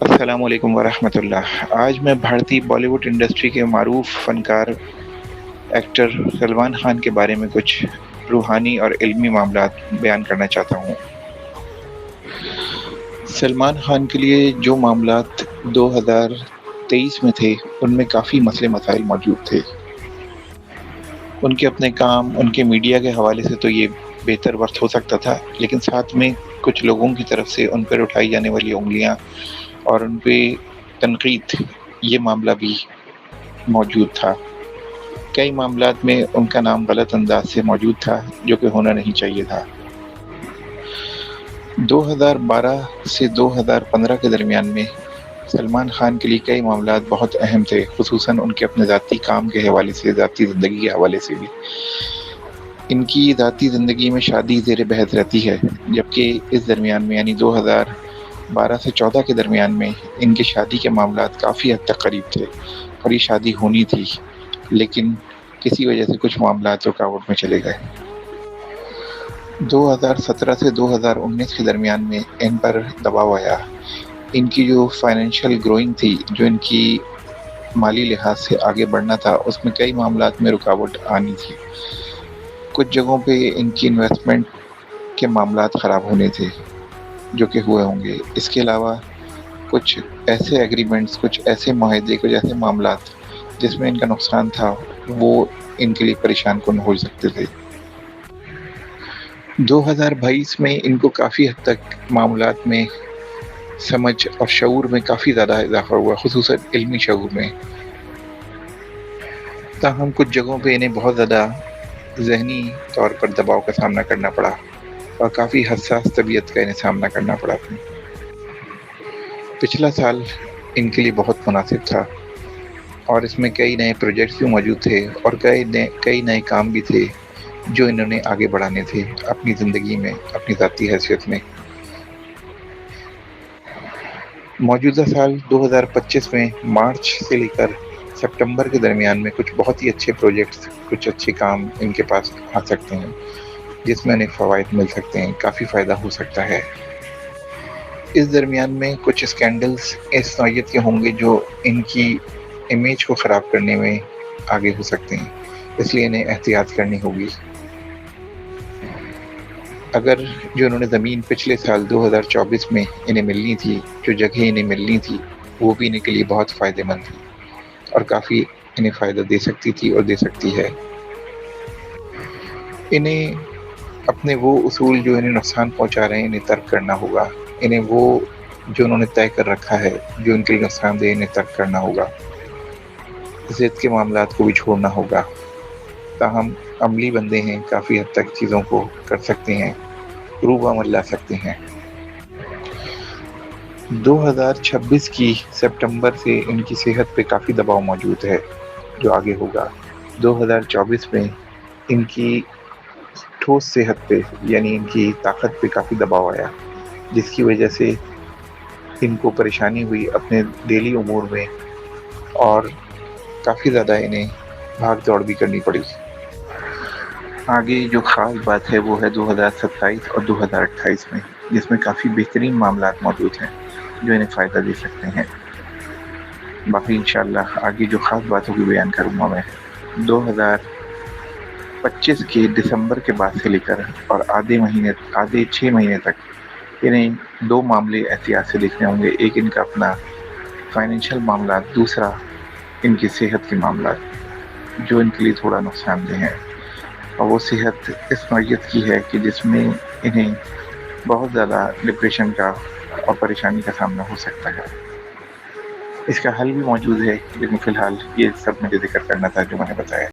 السلام علیکم ورحمۃ اللہ۔ آج میں بھارتی بالی ووڈ انڈسٹری کے معروف فنکار ایکٹر سلمان خان کے بارے میں کچھ روحانی اور علمی معاملات بیان کرنا چاہتا ہوں۔ سلمان خان کے لیے جو معاملات 2023 میں تھے ان میں کافی مسئلے مسائل موجود تھے۔ ان کے اپنے کام، ان کے میڈیا کے حوالے سے تو یہ بہتر وقت ہو سکتا تھا، لیکن ساتھ میں کچھ لوگوں کی طرف سے ان پر اٹھائی جانے والی انگلیاں اور ان پہ تنقید، یہ معاملہ بھی موجود تھا۔ کئی معاملات میں ان کا نام غلط انداز سے موجود تھا جو کہ ہونا نہیں چاہیے تھا۔ 2012 سے 2015 کے درمیان میں سلمان خان کے لیے کئی معاملات بہت اہم تھے، خصوصاً ان کے اپنے ذاتی کام کے حوالے سے، ذاتی زندگی کے حوالے سے بھی۔ ان کی ذاتی زندگی میں شادی زیر بحث رہتی ہے، جبکہ اس درمیان میں یعنی 2012 سے 14 کے درمیان میں ان کی شادی کے معاملات کافی حد تک قریب تھے اور یہ شادی ہونی تھی، لیکن کسی وجہ سے کچھ معاملات رکاوٹ میں چلے گئے۔ 2017 سے 2019 کے درمیان میں ان پر دباؤ آیا۔ ان کی جو فائنینشیل گروئنگ تھی، جو ان کی مالی لحاظ سے آگے بڑھنا تھا، اس میں کئی معاملات میں رکاوٹ آنی تھی۔ کچھ جگہوں پہ ان کی انویسٹمنٹ کے معاملات خراب ہونے تھے جو کہ ہوئے ہوں گے۔ اس کے علاوہ کچھ ایسے ایگریمنٹس، کچھ ایسے معاہدے، کچھ ایسے معاملات جس میں ان کا نقصان تھا، وہ ان کے لیے پریشان کن ہو سکتے تھے۔ 2022 میں ان کو کافی حد تک معاملات میں سمجھ اور شعور میں کافی زیادہ اضافہ ہوا، خصوصاً علمی شعور میں۔ تاہم کچھ جگہوں پہ انہیں بہت زیادہ ذہنی طور پر دباؤ کا سامنا کرنا پڑا اور کافی حساس طبیعت کا انہیں سامنا کرنا پڑا۔ پچھلا سال ان کے لیے بہت مناسب تھا اور اس میں کئی نئے پروجیکٹس بھی موجود تھے اور کئی نئے کام بھی تھے جو انہوں نے آگے بڑھانے تھے اپنی زندگی میں، اپنی ذاتی حیثیت میں۔ موجودہ سال 2025 میں مارچ سے لے کر سپتمبر کے درمیان میں کچھ بہت ہی اچھے پروجیکٹس، کچھ اچھے کام ان کے پاس آ سکتے ہیں جس میں انہیں فوائد مل سکتے ہیں، کافی فائدہ ہو سکتا ہے۔ اس درمیان میں کچھ اسکینڈلز اس نوعیت کے ہوں گے جو ان کی امیج کو خراب کرنے میں آگے ہو سکتے ہیں، اس لیے انہیں احتیاط کرنی ہوگی۔ اگر جو انہوں نے زمین پچھلے سال 2024 میں انہیں ملنی تھی، جو جگہ انہیں ملنی تھی، وہ بھی ان کے لیے بہت فائدہ مند تھی اور کافی انہیں فائدہ دے سکتی تھی اور دے سکتی ہے۔ انہیں اپنے وہ اصول جو انہیں نقصان پہنچا رہے ہیں انہیں ترک کرنا ہوگا۔ انہیں وہ جو انہوں نے طے کر رکھا ہے جو ان کے لیے نقصان دہ، انہیں ترک کرنا ہوگا۔ ضد کے معاملات کو بھی چھوڑنا ہوگا۔ تاہم عملی بندے ہیں، کافی حد تک چیزوں کو کر سکتے ہیں، روح عمل لا سکتے ہیں۔ 2026 کی سپتمبر سے ان کی صحت پہ کافی دباؤ موجود ہے جو آگے ہوگا۔ 2024 میں ان کی ٹھوس صحت پہ یعنی ان کی طاقت پہ کافی دباؤ آیا، جس کی وجہ سے ان کو پریشانی ہوئی اپنے ڈیلی امور میں اور کافی زیادہ انہیں بھاگ دوڑ بھی کرنی پڑی۔ آگے جو خاص بات ہے وہ ہے 2027 اور 2028 میں، جس میں کافی بہترین معاملات موجود ہیں جو انہیں فائدہ دے سکتے ہیں۔ باقی انشاءاللہ آگے جو خاص باتوں کی بیان کروں گا میں۔ 2025 کے دسمبر کے بعد سے لے کر اور آدھے 6 مہینے تک انہیں دو معاملے احتیاط سے دیکھنے ہوں گے۔ ایک ان کا اپنا فائنینشیل معاملات، دوسرا ان کی صحت کے معاملات جو ان کے لیے تھوڑا نقصان دہ ہیں، اور وہ صحت اس نوعیت کی ہے کہ جس میں انہیں بہت زیادہ ڈپریشن کا اور پریشانی کا سامنا ہو سکتا ہے۔ اس کا حل بھی موجود ہے، لیکن فی الحال یہ سب مجھے ذکر کرنا تھا جو میں نے بتایا۔